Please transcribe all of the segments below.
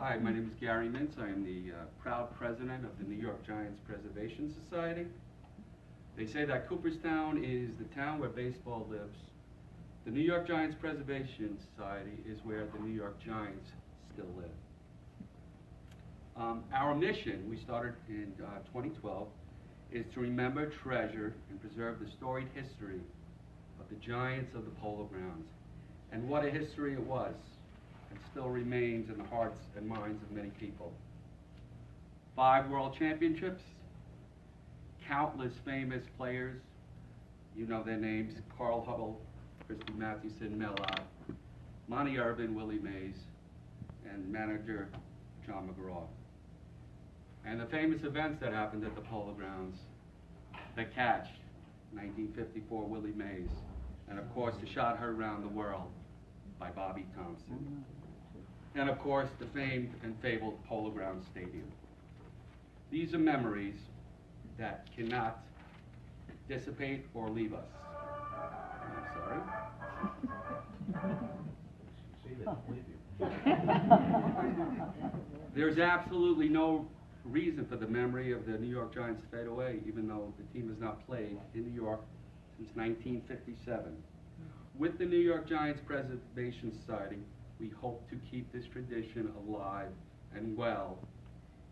Hi, my name is Gary Mintz. I am the proud president of the New York Giants Preservation Society. They say that Cooperstown is the town where baseball lives. The New York Giants Preservation Society is where the New York Giants still live. Our mission, we started in 2012, is to remember, treasure, and preserve the storied history of the Giants of the Polo Grounds. And what a history it was, and still remains in the hearts and minds of many people. 5 world championships, countless famous players, you know their names: Carl Hubble, Christy Mathewson, Mel Ott, Monty Irvin, Willie Mays, and manager John McGraw. And the famous events that happened at the Polo Grounds: the catch, 1954, Willie Mays, and of course the shot heard around the world by Bobby Thompson. And of course the famed and fabled Polo Grounds Stadium. These are memories that cannot dissipate or leave us. I'm sorry. There's absolutely no reason for the memory of the New York Giants to fade away, even though the team has not played in New York since 1957. With the New York Giants Preservation Society, we hope to keep this tradition alive and well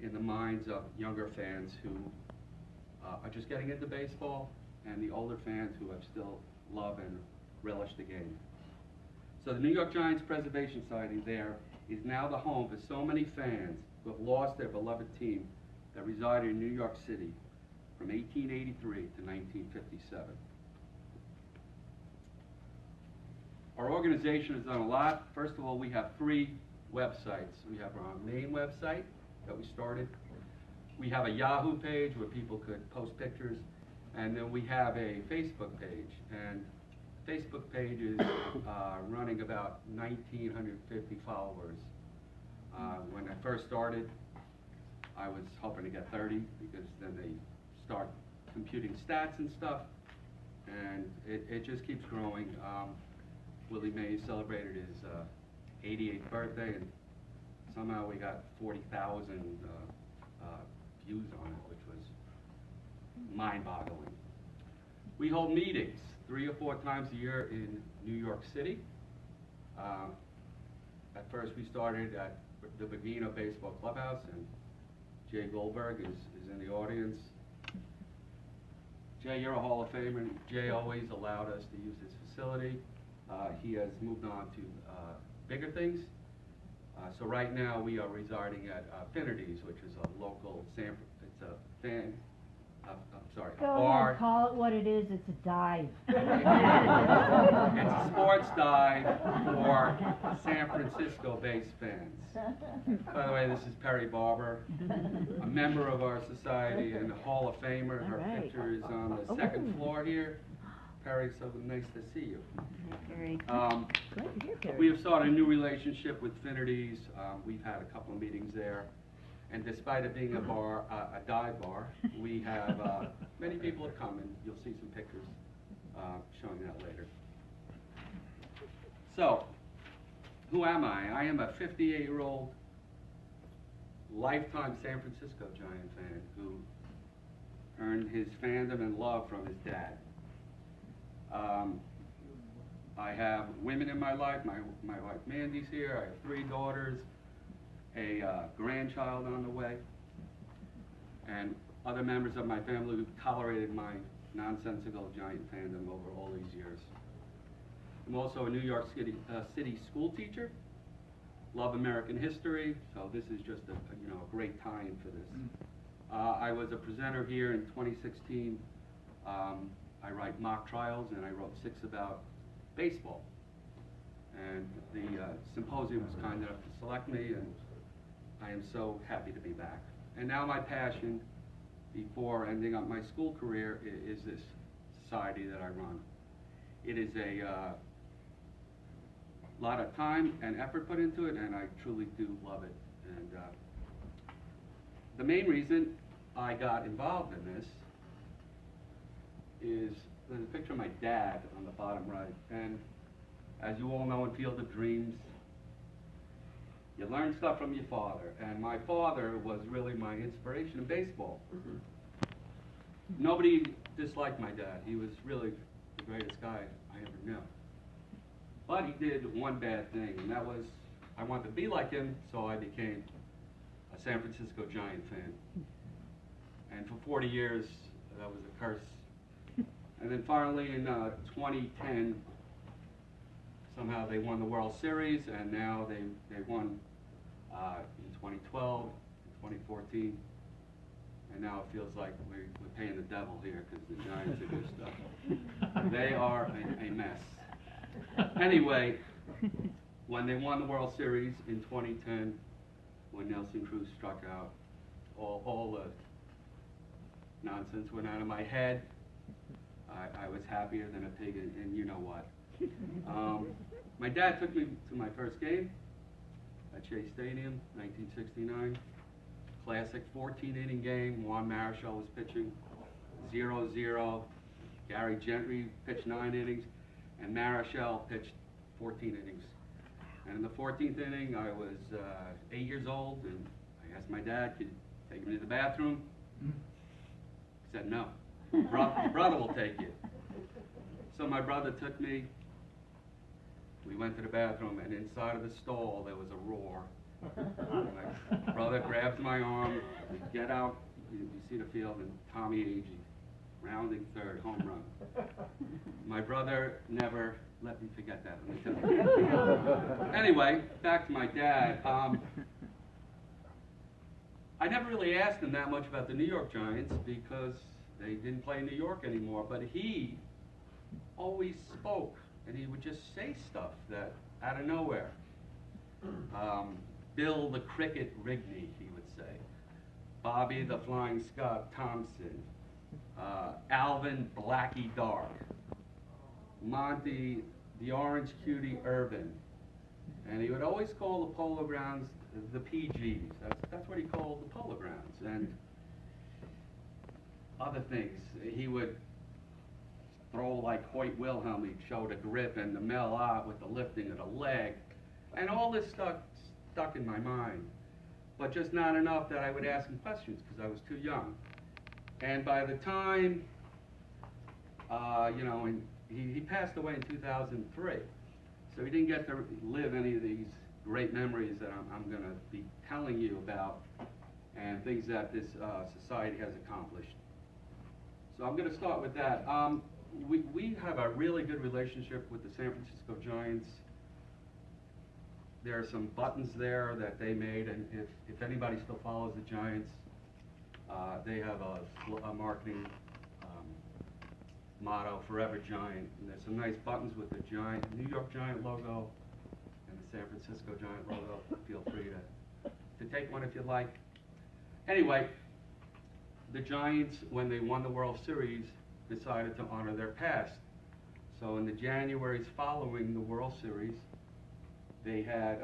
in the minds of younger fans who are just getting into baseball, and the older fans who have still love and relish the game. So the New York Giants Preservation Society there is now the home for so many fans who have lost their beloved team that resided in New York City from 1883 to 1957. Our organization has done a lot. First of all, we have 3 websites. We have our main website that we started. We have a Yahoo page where people could post pictures, and then we have a Facebook page. And the Facebook page is running about 1,950 followers. When I first started, I was hoping to get 30, because then they start computing stats and stuff, and it just keeps growing. Willie Mays celebrated his 88th birthday, and somehow we got 40,000 views on it, which was mind-boggling. We hold meetings 3 or 4 times a year in New York City. At first we started at the Bavino Baseball Clubhouse, and Jay Goldberg is in the audience. Jay, you're a Hall of Famer, and Jay always allowed us to use his facility. He has moved on to bigger things. So right now we are residing at Affinities, which is a local it's a fan, Go bar. ahead, call it what it is. It's a dive. It's a sports dive for San Francisco-based fans. By the way, this is Perry Barber, a member of our society and a Hall of Famer. Her picture is on the 2nd floor here. Perry, so nice to see you. We have started a new relationship with Affinities. We've had a couple of meetings there. And despite it being a bar, a dive bar, we have many people have come, and you'll see some pictures showing that later. So, who am I? I am a 58-year-old lifetime San Francisco Giant fan who earned his fandom and love from his dad. I have women in my life. My wife Mandy's here. I have 3 daughters, a grandchild on the way, and other members of my family who've tolerated my nonsensical Giant fandom over all these years. I'm also a New York City school teacher. Love American history, so this is just a great tie-in for this. I was a presenter here in 2016. I write mock trials, and I wrote 6 about baseball. And the symposium was kind enough to select me, and I am so happy to be back. And now my passion, before ending up my school career, is this society that I run. It is a lot of time and effort put into it, and I truly do love it. And the main reason I got involved in this is there's a picture of my dad on the bottom right. And as you all know, in Field of Dreams, You learn stuff from your father, and my father was really my inspiration in baseball. Nobody disliked my dad. He was really the greatest guy I ever knew. But he did one bad thing, and that was I wanted to be like him, so I became a San Francisco Giant fan. And for 40 years, that was a curse. And then finally in 2010, somehow they won the World Series, and now they won in 2012, 2014, and now it feels like we're paying the devil here because the Giants are just, they are a mess. Anyway, when they won the World Series in 2010, when Nelson Cruz struck out, all the nonsense went out of my head. I was happier than a pig, and you know what. My dad took me to my first game at Shea Stadium, 1969. Classic 14-inning game. Juan Marichal was pitching, 0-0. Gary Gentry pitched 9 innings, and Marichal pitched 14 innings. And in the 14th inning, I was 8 years old, and I asked my dad, could you take me to the bathroom? He said, no. Your brother will take you. So my brother took me. We went to the bathroom, and inside of the stall, there was a roar. My brother grabs my arm, we get out, you see the field, and Tommy Agee, rounding third, home run. My brother never let me forget that, let me tell you. Anyway, back to my dad. I never really asked him that much about the New York Giants because they didn't play in New York anymore, but he always spoke, and he would just say stuff that out of nowhere. Bill the Cricket Rigney, he would say. Bobby the Flying Scott Thompson. Alvin Blackie Dark. Monty the Orange Cutie Irvin. And he would always call the Polo Grounds the PGs. That's what he called the Polo Grounds. And other things. He would throw like Hoyt Wilhelm. He'd show the grip and the Mel Ott with the lifting of the leg. And all this stuff stuck in my mind, but just not enough that I would ask him questions because I was too young. And by the time, he passed away in 2003, so he didn't get to live any of these great memories that I'm going to be telling you about and things that this society has accomplished. So I'm going to start with that. We have a really good relationship with the San Francisco Giants. There are some buttons there that they made, and if anybody still follows the Giants, they have a marketing motto, Forever Giant. And there's some nice buttons with the New York Giant logo and the San Francisco Giant logo. Feel free to take one if you'd like. Anyway, the Giants, when they won the World Series, decided to honor their past. So in the Januaries following the World Series, they had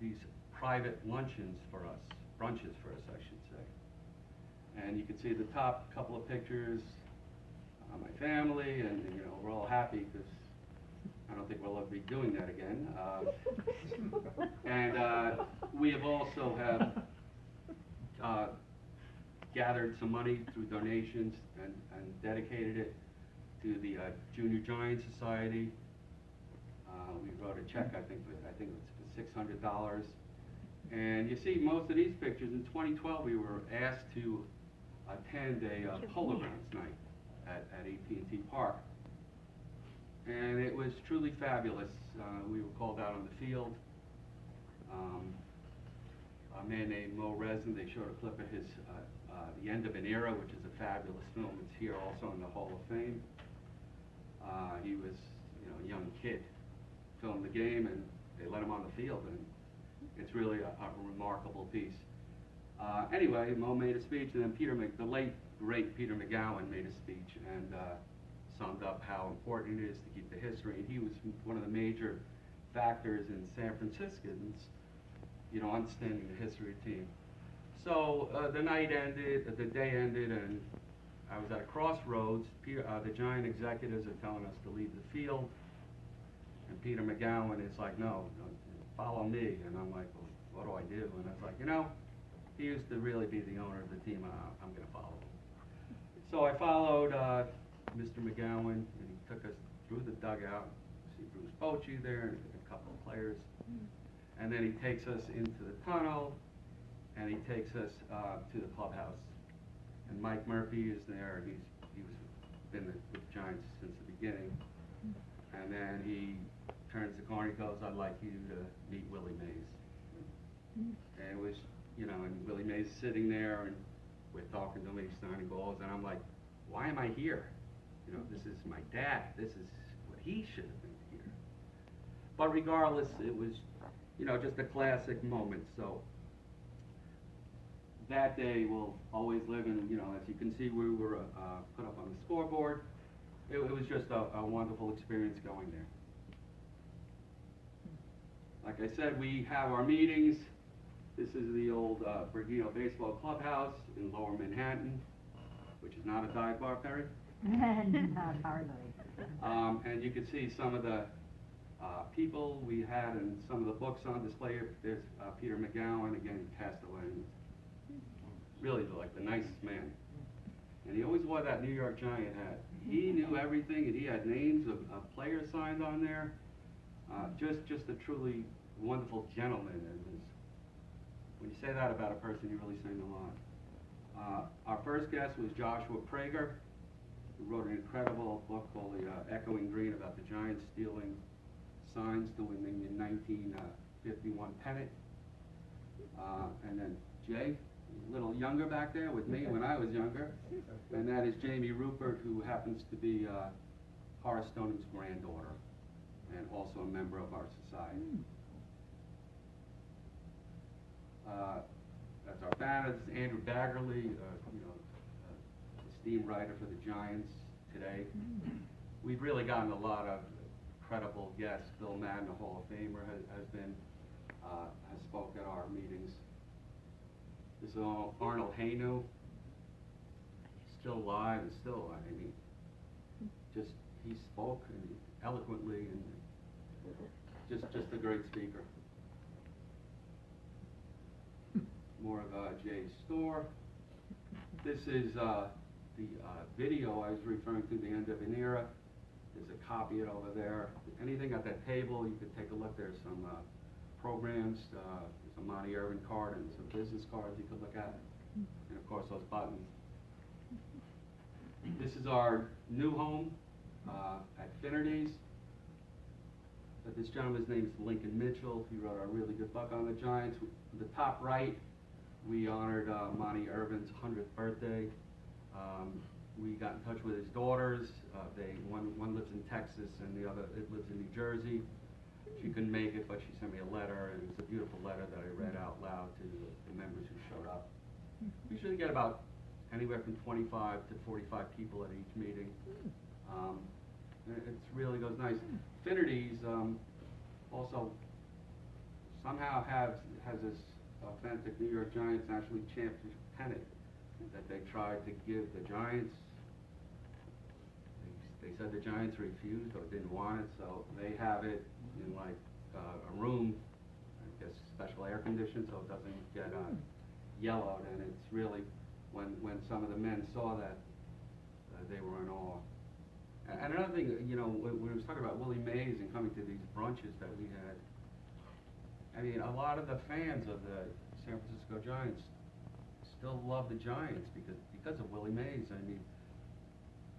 these private luncheons for us, brunches for us, I should say. And you can see the top couple of pictures, my family, and we're all happy because I don't think we'll ever be doing that again. And we have also gathered some money through donations and dedicated it to the Junior Giant Society. We wrote a check, I think it was for $600. And you see most of these pictures. In 2012, we were asked to attend a Polo Grounds night at AT&T Park. And it was truly fabulous. We were called out on the field. A man named Mo Resin, they showed a clip of his The End of an Era, which is a fabulous film. It's here also in the Hall of Fame. He was a young kid. Filmed the game, and they let him on the field, and it's really a remarkable piece. Anyway, Mo made a speech, and then the late, great Peter McGowan made a speech and summed up how important it is to keep the history. And he was one of the major factors in San Franciscans, understanding the history of the team. So the night ended, the day ended, and I was at a crossroads. The Giant executives are telling us to leave the field. And Peter McGowan is like, no, follow me. And I'm like, well, what do I do? And I was like, you know, he used to really be the owner of the team, I'm going to follow him. So I followed Mr. McGowan, and he took us through the dugout. See Bruce Bochy there, and a couple of players. And then he takes us into the tunnel, and he takes us to the clubhouse. And Mike Murphy is there, and he's been with the Giants since the beginning. And then he turns the corner, he goes, I'd like you to meet Willie Mays. And it was, you know, and Willie Mays is sitting there, and we're talking to him, he's signing balls, and I'm like, why am I here? You know, this is my dad, this is what he should have been here. But regardless, it was, you know, just a classic moment. So that day will always live in, you know, as you can see, we were put up on the scoreboard. It was just a wonderful experience going there. Like I said, we have our meetings. This is the old Bergino Baseball Clubhouse in Lower Manhattan, which is not a dive bar, Perry. Not hardly. And you can see some of the people we had and some of the books on display. There's Peter McGowan, again, he passed away. Really like the nicest man. And he always wore that New York Giant hat. He knew everything, and he had names of players signed on there. Just a truly wonderful gentleman. And when you say that about a person, you're really saying a lot. Our first guest was Joshua Prager, who wrote an incredible book called The Echoing Green about the Giants stealing signs to win the 1951 pennant. And then Jay, a little younger back there with me when I was younger. And that is Jamie Rupert, who happens to be Horace Stoning's granddaughter and also a member of our society. That's our banner. This is Andrew Baggerly, you know, esteemed writer for the Giants today. We've really gotten a lot of credible guests. Bill Madden, a Hall of Famer, has spoke at our meetings. This is Arnold Hainu, still alive and still, I mean, just he spoke and eloquently and just a great speaker. More of Jay's store. This is the video I was referring to, the end of an era. There's a copy of it over there. Anything at that table, you could take a look. There's some programs, there's a Monty Irvin card and some business cards you could look at. And of course those buttons. This is our new home at Finnerty's. This gentleman's name is Lincoln Mitchell. He wrote a really good book on the Giants. The top right, we honored Monty Irvin's 100th birthday. We got in touch with his daughters. One lives in Texas and the other lives in New Jersey. She couldn't make it, but she sent me a letter, and it was a beautiful letter that I read out loud to the members who showed up. We usually get about anywhere from 25 to 45 people at each meeting. It really goes nice. Finnerty's also somehow has this authentic New York Giants National League Championship pennant that they tried to give the Giants. They said the Giants refused or didn't want it, so they have it in like a room, I guess special air conditioned so it doesn't get yellowed, and it's really, when some of the men saw that, they were in awe. And another thing, you know, when we was talking about Willie Mays and coming to these brunches that we had, I mean, a lot of the fans of the San Francisco Giants still love the Giants because of Willie Mays. I mean,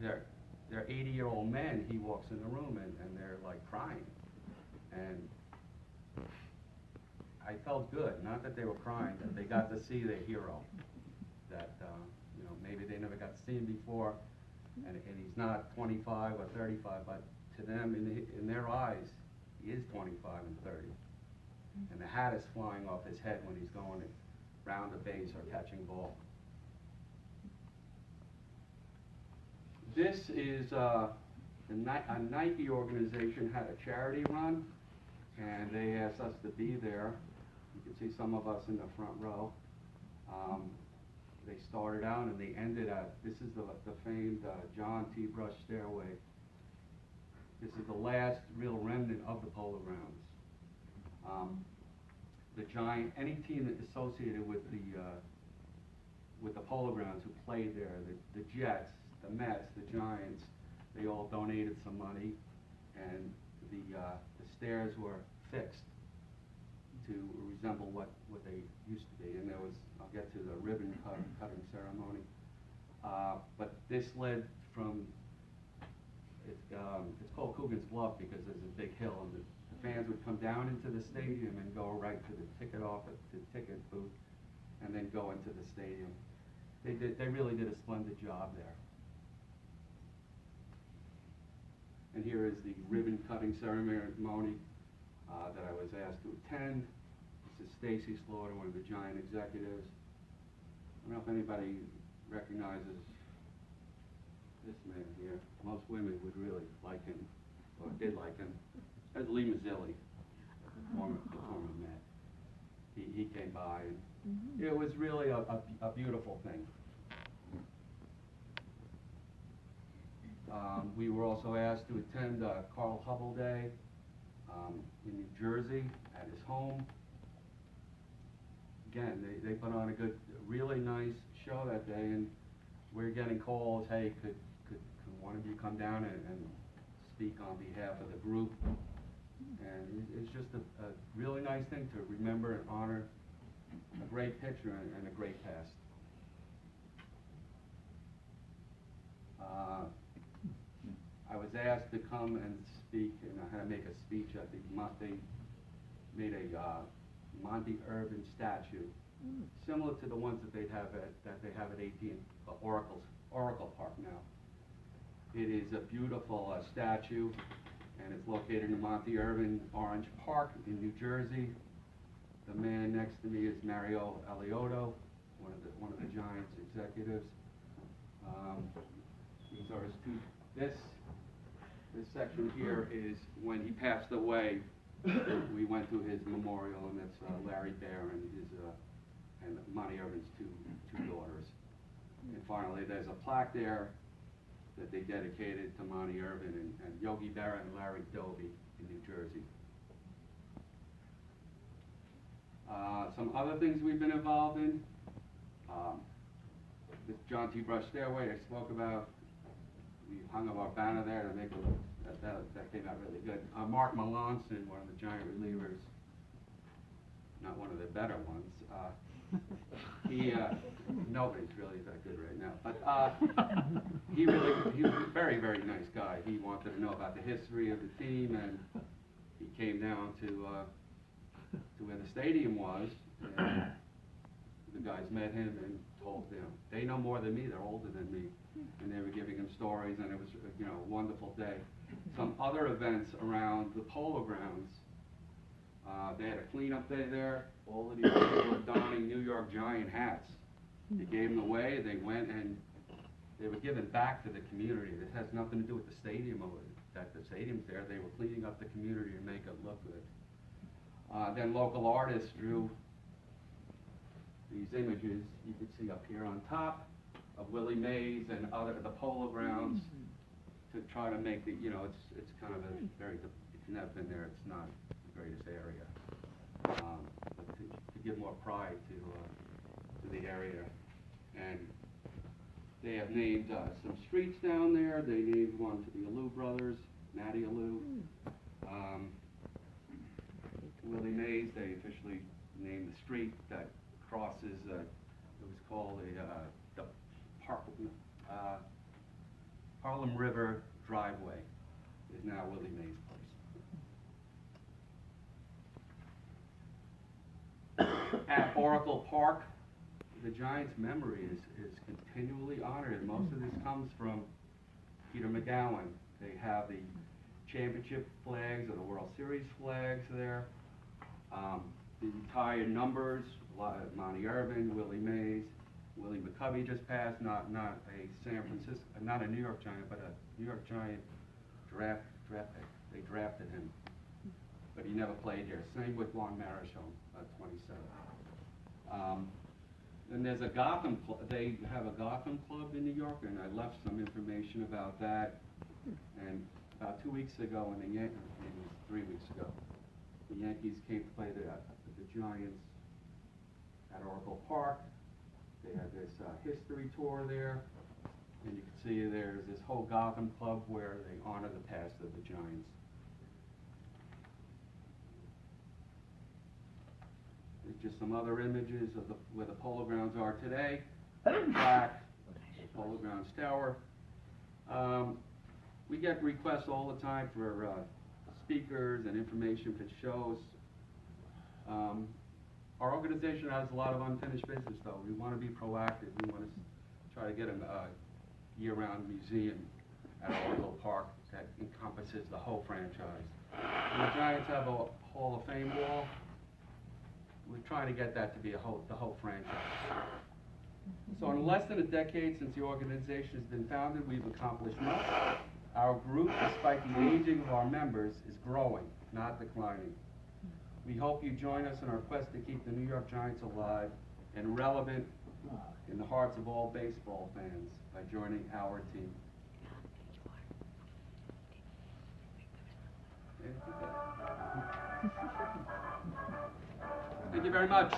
they're 80-year-old men. He walks in the room and they're like crying, and I felt good. Not that they were crying, that they got to see their hero. That you know, maybe they never got to see him before, and he's not 25 or 35, but to them, in their eyes, he is 25 and 30. And the hat is flying off his head when he's going round a base or catching ball. This is a Nike organization had a charity run, and they asked us to be there. You can see some of us in the front row. They started out and they ended at, this is the famed John T. Brush Stairway. This is the last real remnant of the Polo Grounds. the Giant, any team that associated with the Polo Grounds who played there, the Jets, the Mets, the Giants, they all donated some money, and the stairs were fixed to resemble what they used to be. And there was, I'll get to the ribbon cutting ceremony. But this led from, it's called Coogan's Bluff because there's a big hill, and the fans would come down into the stadium and go right to the ticket booth, and then go into the stadium. They really did a splendid job there. And here is the ribbon cutting ceremony that I was asked to attend. This is Stacy Slaughter, one of the Giant executives. I don't know if anybody recognizes this man here. Most women would really like him, or did like him. That's Lee Mazzilli, the former Met. He came by, and it was really a beautiful thing. We were also asked to attend Carl Hubble Day in New Jersey at his home. Again, they put on a really nice show that day, and we're getting calls, hey, could one of you come down and speak on behalf of the group? And it's just a really nice thing to remember and honor a great picture and a great past. I was asked to come and speak, and I had to make a speech at the, they made a Monty Irvin statue, similar to the ones that they have at 18 Oracle Park now. It is a beautiful statue, and it's located in Monty Irvin Orange Park in New Jersey. The man next to me is Mario Alioto, one of the Giants executives. These are his two. This section here is when he passed away. We went to his memorial, and that's Larry Bear and Monty Irvin's two daughters. And finally, there's a plaque there that they dedicated to Monty Irvin and Yogi Berra and Larry Doby in New Jersey. Some other things we've been involved in. The John T. Brush Stairway I spoke about. We hung up our banner there to make it look, that came out really good. Mark Melanson, one of the Giant relievers, not one of the better ones. Nobody's really that good right now, but he was a very, very nice guy. He wanted to know about the history of the team, and he came down to where the stadium was, and the guys met him and told them, they know more than me, they're older than me, and they were giving him stories, and it was, a wonderful day. Some other events around the Polo Grounds, they had a cleanup day there. All of these people were donning New York Giant hats. They gave them away. They went and they were given back to the community. This has nothing to do with the stadium, that the stadium's there. They were cleaning up the community to make it look good. Then local artists drew these images you can see up here on top of Willie Mays and the Polo Grounds to try to make the, it's kind of a very, if you've never been there, it's not the greatest area. But to give more pride to the area. And they have named some streets down there. They named one to the Alou brothers, Matty Alou. Willie Mays, they officially named the street that crosses, it was called the Harlem River Driveway, is now Willie Mays' place. At Oracle Park, the Giants' memory is continually honored, and most of this comes from Peter McGowan. They have the championship flags or the World Series flags there. The retired numbers, Monty Irvin, Willie Mays, Willie McCovey just passed, not a San Francisco, not a New York Giant, but a New York Giant draft pick. They drafted him, but he never played here. Same with Juan Marichal, 27. Then there's a Gotham Club. They have a Gotham Club in New York, and I left some information about that. And about 2 weeks ago, when maybe 3 weeks ago, the Yankees came to play the Giants at Oracle Park. They had this history tour there, and you can see there's this whole Gotham Club where they honor the past of the Giants. There's just some other images of where the Polo Grounds are today. Back, the Polo Grounds Tower. We get requests all the time for speakers and information for shows. Our organization has a lot of unfinished business, though. We want to be proactive. We want to try to get a year-round museum at Oracle Park that encompasses the whole franchise. And the Giants have a Hall of Fame wall. We're trying to get that to be the whole franchise. So in less than a decade since the organization has been founded, we've accomplished much. Our group, despite the aging of our members, is growing, not declining. We hope you join us in our quest to keep the New York Giants alive and relevant in the hearts of all baseball fans by joining our team. Thank you very much.